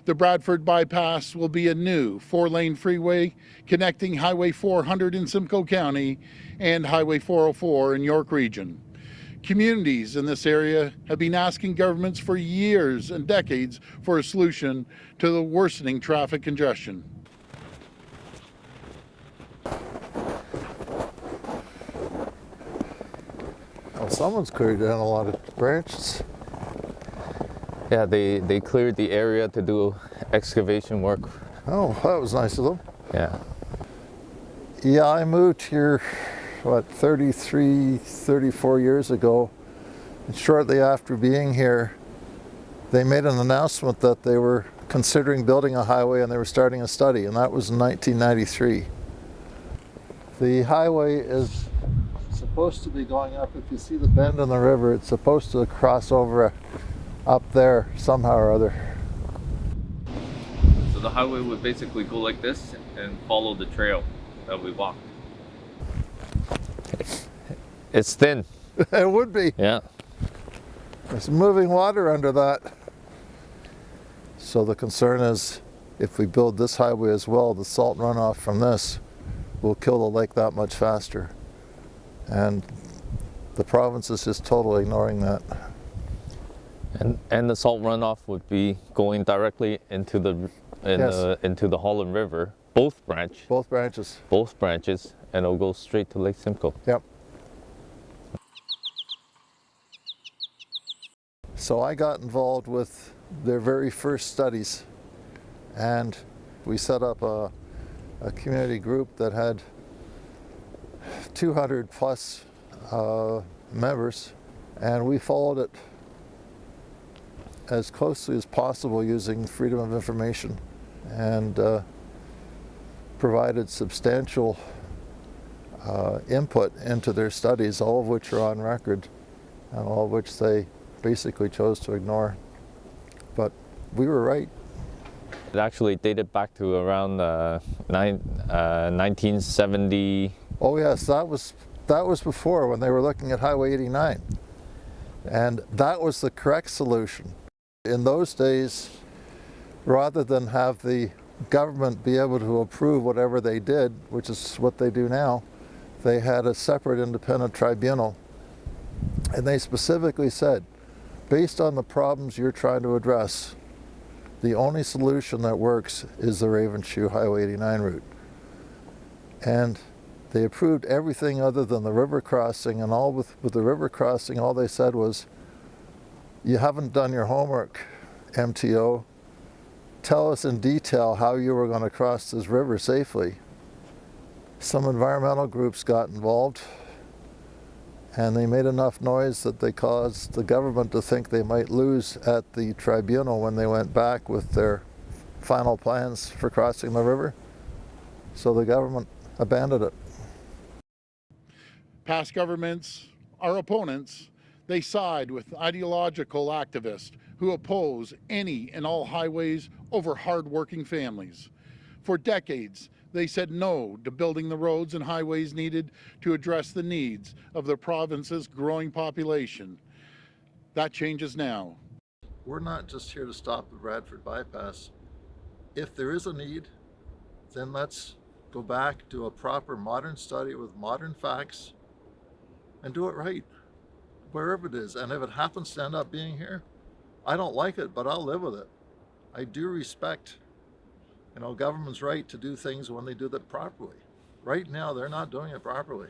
The Bradford Bypass will be a new 4-lane freeway connecting Highway 400 in Simcoe County and Highway 404 in York Region. Communities in this area have been asking governments for years and decades for a solution to the worsening traffic congestion. Well, someone's cleared down a lot of branches. Yeah, they cleared the area to do excavation work. Oh, that was nice of them. Yeah. Yeah, I moved here, 34 years ago. And shortly after being here, they made an announcement that they were considering building a highway and they were starting a study, and that was in 1993. The highway is supposed to be going up. If you see the bend in the river, it's supposed to cross over up there somehow or other. So the highway would basically go like this and follow the trail that we walked. It's thin. It would be. Yeah. There's moving water under that. So the concern is if we build this highway as well, the salt runoff from this will kill the lake that much faster. And the province is just totally ignoring that. And the salt runoff would be going directly into the into the Holland River, both branches, and it'll go straight to Lake Simcoe. Yep. So I got involved with their very first studies, and we set up a community group that had 200 plus members, and we followed it as closely as possible using freedom of information, and provided substantial input into their studies, all of which are on record and all of which they basically chose to ignore. But we were right. It actually dated back to around 1970. Oh yes, that was before, when they were looking at Highway 89. And that was the correct solution. In those days, rather than have the government be able to approve whatever they did, which is what they do now, they had a separate independent tribunal. And they specifically said, based on the problems you're trying to address, the only solution that works is the Ravenshoe Highway 89 route. And they approved everything other than the river crossing, and all with the river crossing, all they said was, you haven't done your homework, MTO. Tell us in detail how you were going to cross this river safely. Some environmental groups got involved, and they made enough noise that they caused the government to think they might lose at the tribunal when they went back with their final plans for crossing the river. So the government abandoned it. Past governments, our opponents, they side with ideological activists who oppose any and all highways over hard-working families. For decades, they said no to building the roads and highways needed to address the needs of the province's growing population. That changes now. We're not just here to stop the Bradford Bypass. If there is a need, then let's go back to a proper modern study with modern facts and do it right, wherever it is. And if it happens to end up being here, I don't like it, but I'll live with it. I do respect, government's right to do things when they do them properly. Right now, they're not doing it properly.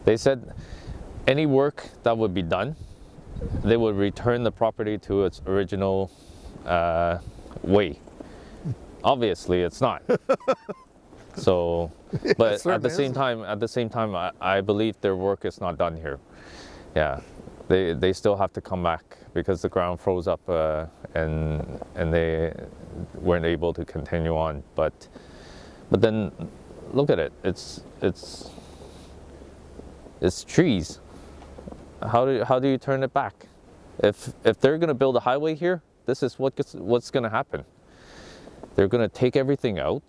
They said any work that would be done, they would return the property to its original way. Obviously, it's not. So, but at the same time, I believe their work is not done here. Yeah, they still have to come back because the ground froze up and they weren't able to continue on. But then look at it. It's trees. How do you turn it back? If they're going to build a highway here, this is what's going to happen. They're going to take everything out,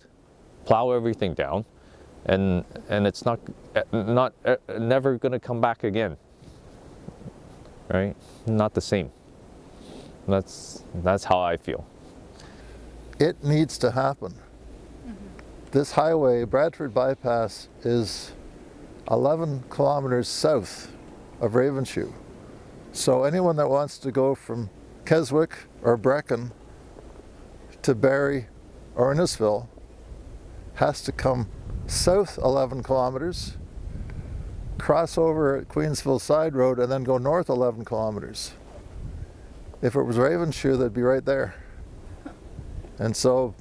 plow everything down, and it's not never going to come back again, right? Not the same. That's how I feel. It needs to happen. This highway, Bradford Bypass, is 11 kilometers south of Ravenshoe. So anyone that wants to go from Keswick or Brecon to Barrie or Innisfil has to come south 11 kilometers, cross over at Queensville Side Road, and then go north 11 kilometers. If it was Ravenshoe, they'd be right there. And so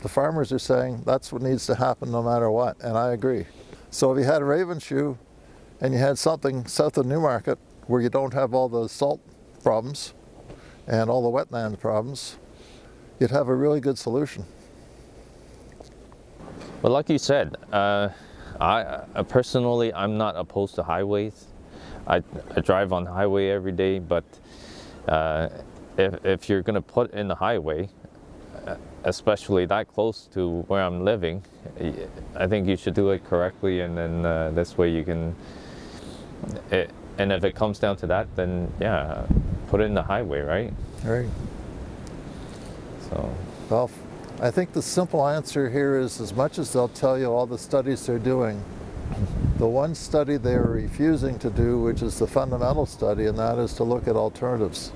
the farmers are saying that's what needs to happen no matter what, and I agree. So if you had a Ravenshoe and you had something south of Newmarket where you don't have all the salt problems and all the wetland problems, you'd have a really good solution. But like you said, I personally, I'm not opposed to highways. I drive on the highway every day, but if you're going to put in the highway, especially that close to where I'm living, I think you should do it correctly, and then this way you can, and if it comes down to that, then yeah, put it in the highway, right? Right. So. Well, I think the simple answer here is, as much as they'll tell you all the studies they're doing, the one study they're refusing to do, which is the fundamental study, and that is to look at alternatives.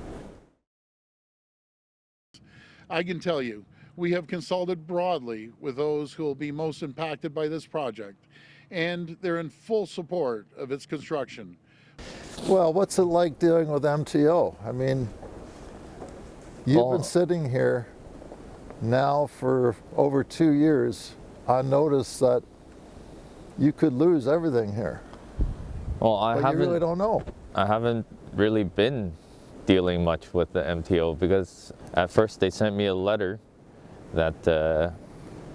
I can tell you, we have consulted broadly with those who will be most impacted by this project, and they're in full support of its construction. Well, what's it like dealing with MTO? I mean, you've been sitting here now for over 2 years on notice that you could lose everything here. Well, you really don't know. I haven't really been dealing much with the MTO, because at first they sent me a letter that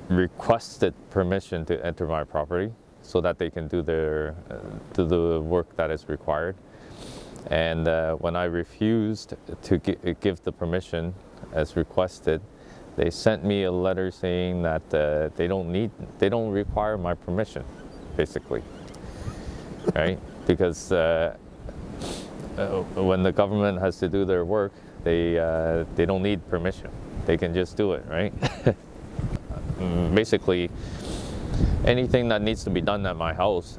requested permission to enter my property so that they can do the work that is required. And when I refused to give the permission as requested, they sent me a letter saying that they don't require my permission, basically, right? Because when the government has to do their work, they don't need permission. They can just do it, right? Basically, anything that needs to be done at my house,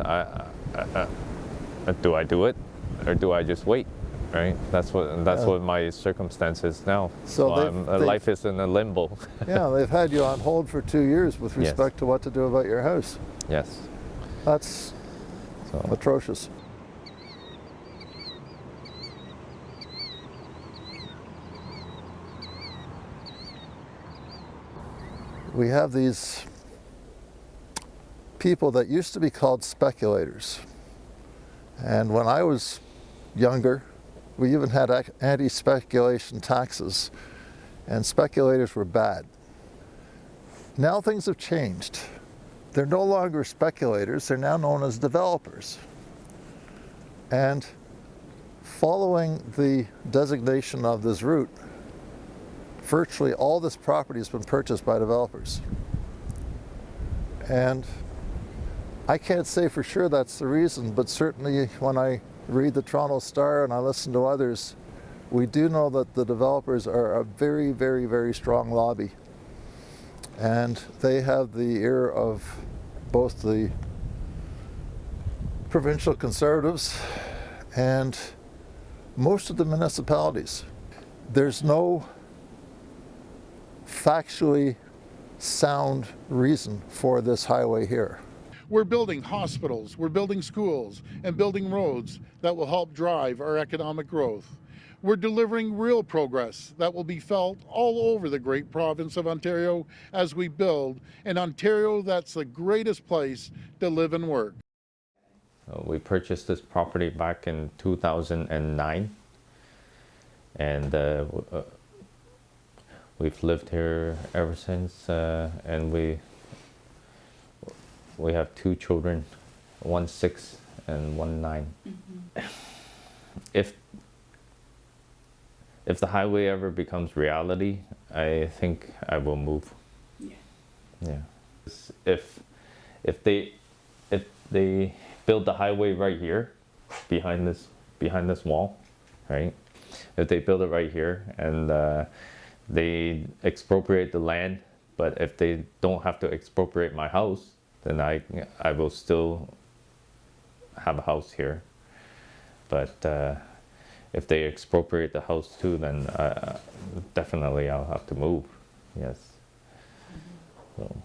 do I do it, or do I just wait? Right. That's what my circumstance is now. So life is in a limbo. Yeah, they've had you on hold for 2 years with respect to what to do about your house. Yes. That's atrocious. We have these people that used to be called speculators. And when I was younger, we even had anti-speculation taxes, and speculators were bad. Now things have changed. They're no longer speculators, they're now known as developers. And following the designation of this route, virtually all this property has been purchased by developers. And I can't say for sure that's the reason, but certainly when I read the Toronto Star and I listen to others, we do know that the developers are a very, very, very strong lobby. And they have the ear of both the provincial Conservatives and most of the municipalities. There's no factually sound reason for this highway here. We're building hospitals, we're building schools, and building roads that will help drive our economic growth. We're delivering real progress that will be felt all over the great province of Ontario as we build an Ontario that's the greatest place to live and work. We purchased this property back in 2009, and we've lived here ever since, and we have 2 children, 1 6 and 1 9. Mm-hmm. If the highway ever becomes reality, I think I will move. Yeah. Yeah. If they build the highway right here, behind this wall, right? If they build it right here and they expropriate the land, but if they don't have to expropriate my house, then I will still have a house here. But if they expropriate the house too, then definitely I'll have to move. Yes. So.